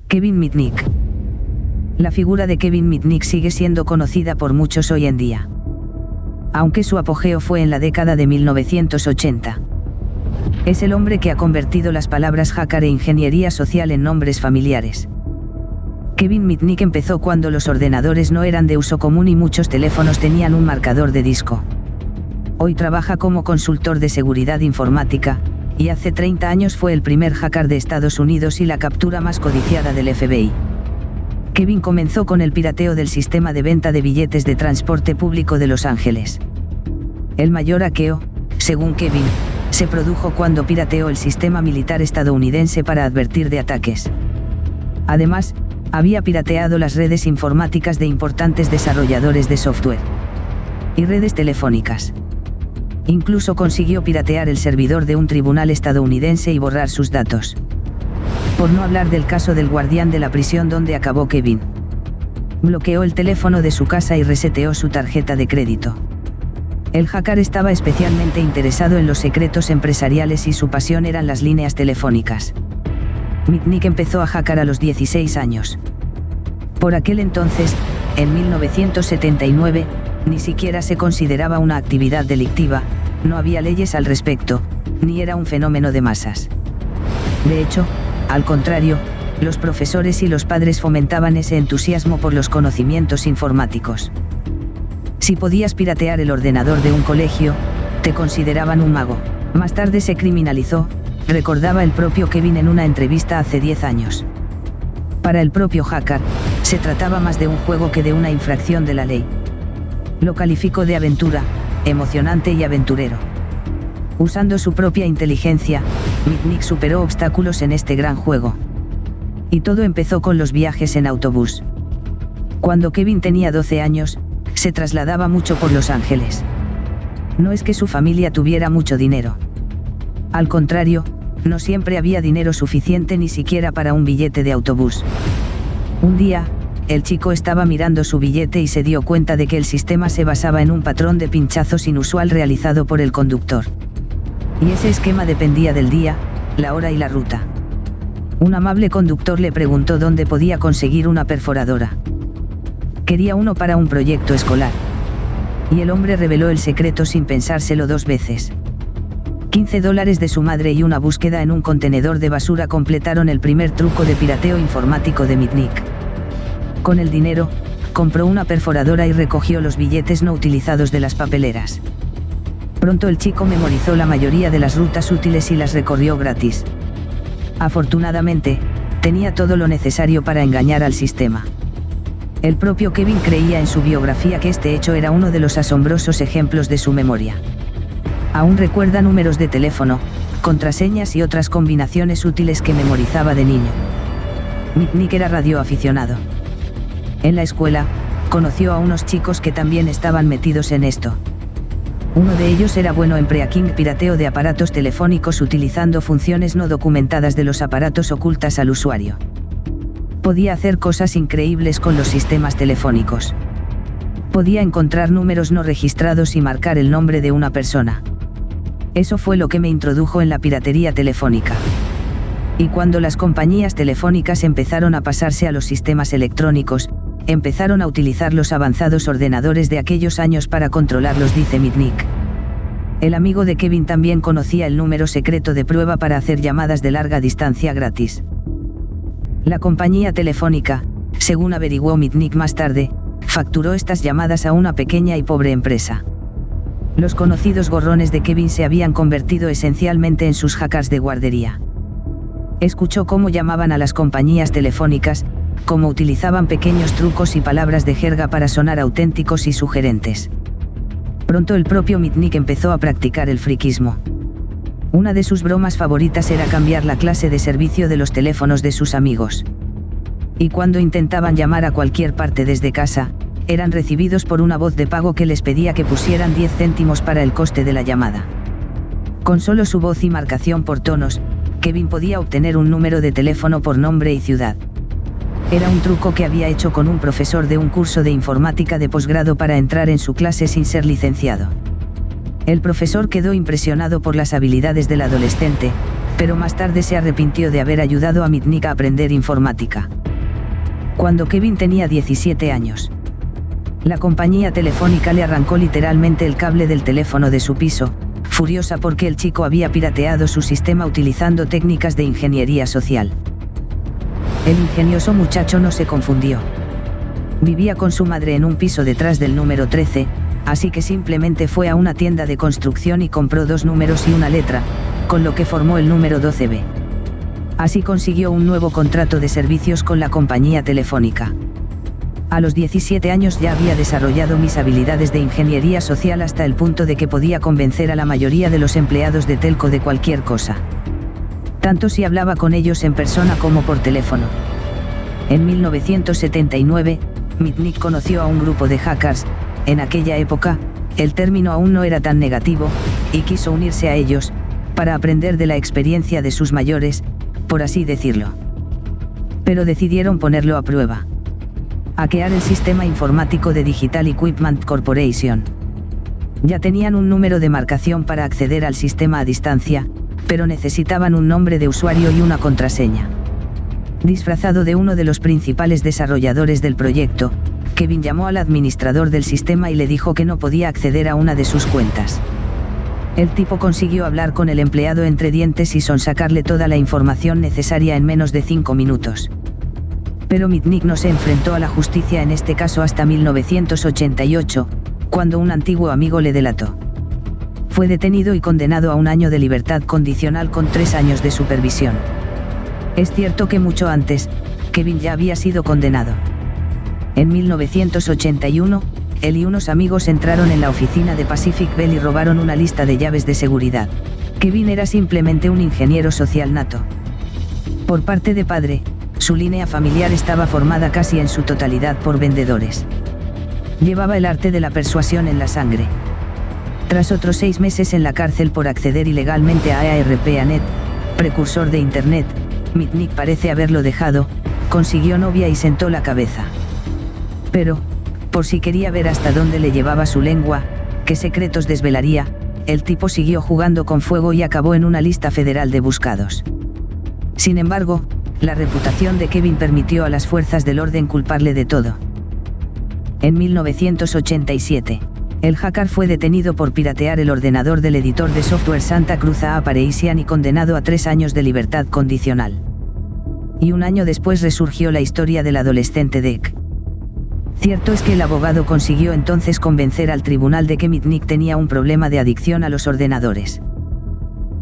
Kevin Mitnick. La figura de Kevin Mitnick sigue siendo conocida por muchos hoy en día, aunque su apogeo fue en la década de 1980. Es el hombre que ha convertido las palabras hacker e ingeniería social en nombres familiares. Kevin Mitnick empezó cuando los ordenadores no eran de uso común y muchos teléfonos tenían un marcador de disco. Hoy trabaja como consultor de seguridad informática, y hace 30 años fue el primer hacker de Estados Unidos y la captura más codiciada del FBI. Kevin comenzó con el pirateo del sistema de venta de billetes de transporte público de Los Ángeles. El mayor hackeo, según Kevin, se produjo cuando pirateó el sistema militar estadounidense para advertir de ataques. Además, había pirateado las redes informáticas de importantes desarrolladores de software y redes telefónicas. Incluso consiguió piratear el servidor de un tribunal estadounidense y borrar sus datos. Por no hablar del caso del guardián de la prisión donde acabó Kevin. Bloqueó el teléfono de su casa y reseteó su tarjeta de crédito. El hacker estaba especialmente interesado en los secretos empresariales y su pasión eran las líneas telefónicas. Mitnick empezó a hackear a los 16 años. Por aquel entonces, en 1979, ni siquiera se consideraba una actividad delictiva, no había leyes al respecto, ni era un fenómeno de masas. De hecho, al contrario, los profesores y los padres fomentaban ese entusiasmo por los conocimientos informáticos. Si podías piratear el ordenador de un colegio, te consideraban un mago. Más tarde se criminalizó, recordaba el propio Kevin en una entrevista hace 10 años. Para el propio hacker, se trataba más de un juego que de una infracción de la ley. Lo calificó de aventura, emocionante y aventurero. Usando su propia inteligencia, Mitnick superó obstáculos en este gran juego. Y todo empezó con los viajes en autobús. Cuando Kevin tenía 12 años, se trasladaba mucho por Los Ángeles. No es que su familia tuviera mucho dinero. Al contrario, no siempre había dinero suficiente ni siquiera para un billete de autobús. Un día, el chico estaba mirando su billete y se dio cuenta de que el sistema se basaba en un patrón de pinchazos inusual realizado por el conductor. Y ese esquema dependía del día, la hora y la ruta. Un amable conductor le preguntó dónde podía conseguir una perforadora. Quería uno para un proyecto escolar. Y el hombre reveló el secreto sin pensárselo 2 veces. $15 de su madre y una búsqueda en un contenedor de basura completaron el primer truco de pirateo informático de Mitnick. Con el dinero, compró una perforadora y recogió los billetes no utilizados de las papeleras. Pronto el chico memorizó la mayoría de las rutas útiles y las recorrió gratis. Afortunadamente, tenía todo lo necesario para engañar al sistema. El propio Kevin creía en su biografía que este hecho era uno de los asombrosos ejemplos de su memoria. Aún recuerda números de teléfono, contraseñas y otras combinaciones útiles que memorizaba de niño. Mitnick era radioaficionado. En la escuela, conoció a unos chicos que también estaban metidos en esto. Uno de ellos era bueno en pre-hacking, pirateo de aparatos telefónicos utilizando funciones no documentadas de los aparatos ocultas al usuario. Podía hacer cosas increíbles con los sistemas telefónicos. Podía encontrar números no registrados y marcar el nombre de una persona. Eso fue lo que me introdujo en la piratería telefónica. Y cuando las compañías telefónicas empezaron a pasarse a los sistemas electrónicos, empezaron a utilizar los avanzados ordenadores de aquellos años para controlarlos, dice Mitnick. El amigo de Kevin también conocía el número secreto de prueba para hacer llamadas de larga distancia gratis. La compañía telefónica, según averiguó Mitnick más tarde, facturó estas llamadas a una pequeña y pobre empresa. Los conocidos gorrones de Kevin se habían convertido esencialmente en sus hackers de guardería. Escuchó cómo llamaban a las compañías telefónicas, cómo utilizaban pequeños trucos y palabras de jerga para sonar auténticos y sugerentes. Pronto el propio Mitnick empezó a practicar el friquismo. Una de sus bromas favoritas era cambiar la clase de servicio de los teléfonos de sus amigos. Y cuando intentaban llamar a cualquier parte desde casa, eran recibidos por una voz de pago que les pedía que pusieran 10 céntimos para el coste de la llamada. Con solo su voz y marcación por tonos, Kevin podía obtener un número de teléfono por nombre y ciudad. Era un truco que había hecho con un profesor de un curso de informática de posgrado para entrar en su clase sin ser licenciado. El profesor quedó impresionado por las habilidades del adolescente, pero más tarde se arrepintió de haber ayudado a Mitnick a aprender informática. Cuando Kevin tenía 17 años, la compañía telefónica le arrancó literalmente el cable del teléfono de su piso, furiosa porque el chico había pirateado su sistema utilizando técnicas de ingeniería social. El ingenioso muchacho no se confundió. Vivía con su madre en un piso detrás del número 13, así que simplemente fue a una tienda de construcción y compró 2 números y una letra, con lo que formó el número 12B. Así consiguió un nuevo contrato de servicios con la compañía telefónica. A los 17 años ya había desarrollado mis habilidades de ingeniería social hasta el punto de que podía convencer a la mayoría de los empleados de Telco de cualquier cosa. Tanto si hablaba con ellos en persona como por teléfono. En 1979, Mitnick conoció a un grupo de hackers. En aquella época, el término aún no era tan negativo, y quiso unirse a ellos, para aprender de la experiencia de sus mayores, por así decirlo. Pero decidieron ponerlo a prueba. Hackear el sistema informático de Digital Equipment Corporation. Ya tenían un número de marcación para acceder al sistema a distancia, pero necesitaban un nombre de usuario y una contraseña. Disfrazado de uno de los principales desarrolladores del proyecto, Kevin llamó al administrador del sistema y le dijo que no podía acceder a una de sus cuentas. El tipo consiguió hablar con el empleado entre dientes y sonsacarle toda la información necesaria en menos de 5 minutos. Pero Mitnick no se enfrentó a la justicia en este caso hasta 1988, cuando un antiguo amigo le delató. Fue detenido y condenado a 1 año de libertad condicional con 3 años de supervisión. Es cierto que mucho antes, Kevin ya había sido condenado. En 1981, él y unos amigos entraron en la oficina de Pacific Bell y robaron una lista de llaves de seguridad. Kevin era simplemente un ingeniero social nato. Por parte de padre, su línea familiar estaba formada casi en su totalidad por vendedores. Llevaba el arte de la persuasión en la sangre. Tras otros 6 meses en la cárcel por acceder ilegalmente a ARPANET, precursor de Internet, Mitnick parece haberlo dejado, consiguió novia y sentó la cabeza. Pero, por si quería ver hasta dónde le llevaba su lengua, qué secretos desvelaría, el tipo siguió jugando con fuego y acabó en una lista federal de buscados. Sin embargo, la reputación de Kevin permitió a las fuerzas del orden culparle de todo. En 1987, el hacker fue detenido por piratear el ordenador del editor de software Santa Cruz Apparation y condenado a 3 años de libertad condicional. Y 1 año después resurgió la historia del adolescente Deke. Cierto es que el abogado consiguió entonces convencer al tribunal de que Mitnick tenía un problema de adicción a los ordenadores.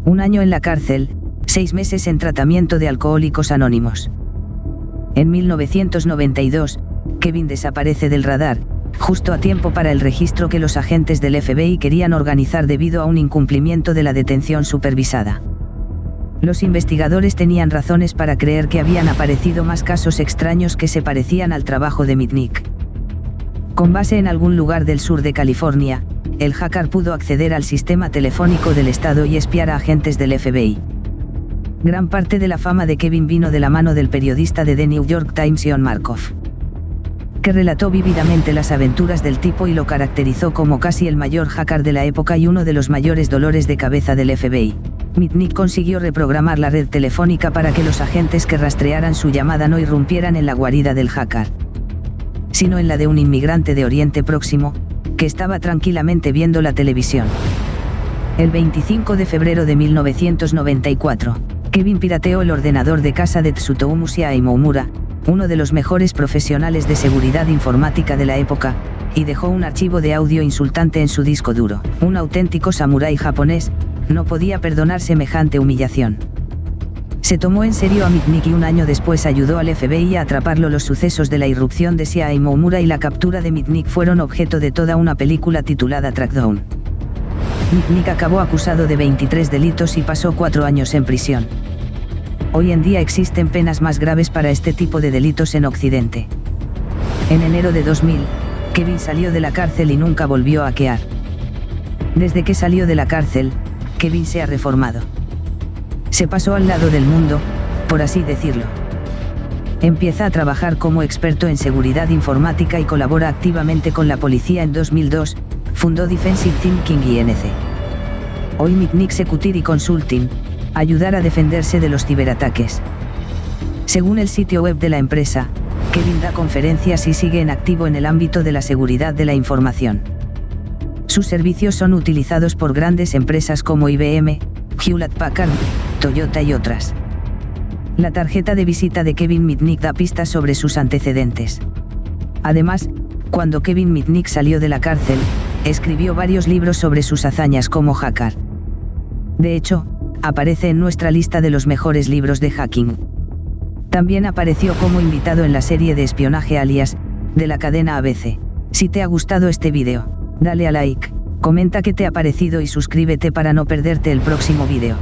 1 año en la cárcel, 6 meses en tratamiento de Alcohólicos Anónimos. En 1992, Kevin desaparece del radar, justo a tiempo para el registro que los agentes del FBI querían organizar debido a un incumplimiento de la detención supervisada. Los investigadores tenían razones para creer que habían aparecido más casos extraños que se parecían al trabajo de Mitnick. Con base en algún lugar del sur de California, el hacker pudo acceder al sistema telefónico del estado y espiar a agentes del FBI. Gran parte de la fama de Kevin vino de la mano del periodista de The New York Times John Markoff, que relató vívidamente las aventuras del tipo y lo caracterizó como casi el mayor hacker de la época y uno de los mayores dolores de cabeza del FBI. Mitnick consiguió reprogramar la red telefónica para que los agentes que rastrearan su llamada no irrumpieran en la guarida del hacker, sino en la de un inmigrante de Oriente Próximo, que estaba tranquilamente viendo la televisión. El 25 de febrero de 1994, Kevin pirateó el ordenador de casa de Tsutomu Aimomura, uno de los mejores profesionales de seguridad informática de la época, y dejó un archivo de audio insultante en su disco duro. Un auténtico samurái japonés, no podía perdonar semejante humillación. Se tomó en serio a Mitnick y 1 año después ayudó al FBI a atraparlo. Los sucesos de la irrupción de Sia Aimomura y la captura de Mitnick fueron objeto de toda una película titulada Trackdown. Mitnick acabó acusado de 23 delitos y pasó 4 años en prisión. Hoy en día existen penas más graves para este tipo de delitos en Occidente. En enero de 2000, Kevin salió de la cárcel y nunca volvió a hackear. Desde que salió de la cárcel, Kevin se ha reformado. Se pasó al lado del mundo, por así decirlo. Empieza a trabajar como experto en seguridad informática y colabora activamente con la policía. En 2002, fundó Defensive Thinking Inc. Hoy Mitnick Security Consulting, Ayudar a defenderse de los ciberataques. Según el sitio web de la empresa, Kevin da conferencias y sigue en activo en el ámbito de la seguridad de la información. Sus servicios son utilizados por grandes empresas como IBM, Hewlett-Packard, Toyota y otras. La tarjeta de visita de Kevin Mitnick da pistas sobre sus antecedentes. Además, cuando Kevin Mitnick salió de la cárcel, escribió varios libros sobre sus hazañas como hacker. De hecho, aparece en nuestra lista de los mejores libros de hacking. También apareció como invitado en la serie de espionaje Alias, de la cadena ABC. Si te ha gustado este vídeo, dale a like, comenta qué te ha parecido y suscríbete para no perderte el próximo vídeo.